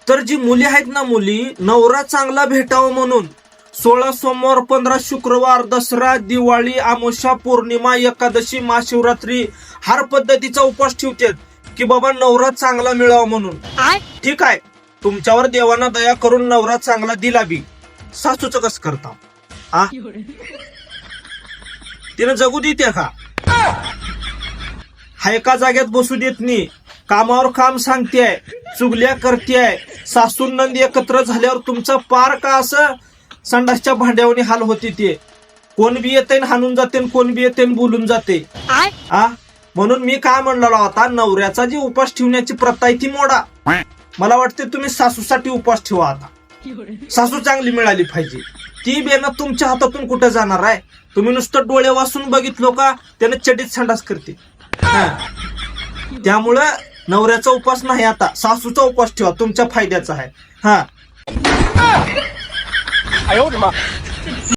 तर जी मुली आहेत ना, मुली नवरा चांगला भेटावं म्हणून 16 सोमवार, 15 शुक्रवार, दसरा, दिवाळी, अमावस्या, पौर्णिमा, एकादशी, महाशिवरात्री हर पद्धतीचा उपवास ठेवतात की बाबा नवरा चांगला मिळावा म्हणून. ठीक आहे, तुमच्यावर देवानं दया करून नवरा चांगला दिला बी, सासूचं कसं करता? तिनं जगू देते का? हा एका जाग्यात बसू देत नाही, कामावर काम सांगतेय, चुगल्या करतेय. सासू नंद एकत्र झाल्यावर तुमचं पार का असं संडासच्या भांड्यावनी हाल होते. ते कोण बी येते हाणून जाते, कोण बी येते बोलून जाते. म्हणून मी काय म्हणलेलो आता, नवऱ्याचा जी उपास ठेवण्याची प्रथा आहे ती मोडा. मला वाटते तुम्ही सासूसाठी उपास ठेवा. आता सासू चांगली मिळाली पाहिजे. ती बेना तुमच्या हातातून कुठे जाणार आहे? तुम्ही नुसतं डोळे वाचून बघितलो का त्याने चडीत संडास करते. त्यामुळं नवऱ्याचा उपास नाही, आता सासूचा उपास ठेवा, तुमच्या फायद्याचा आहे.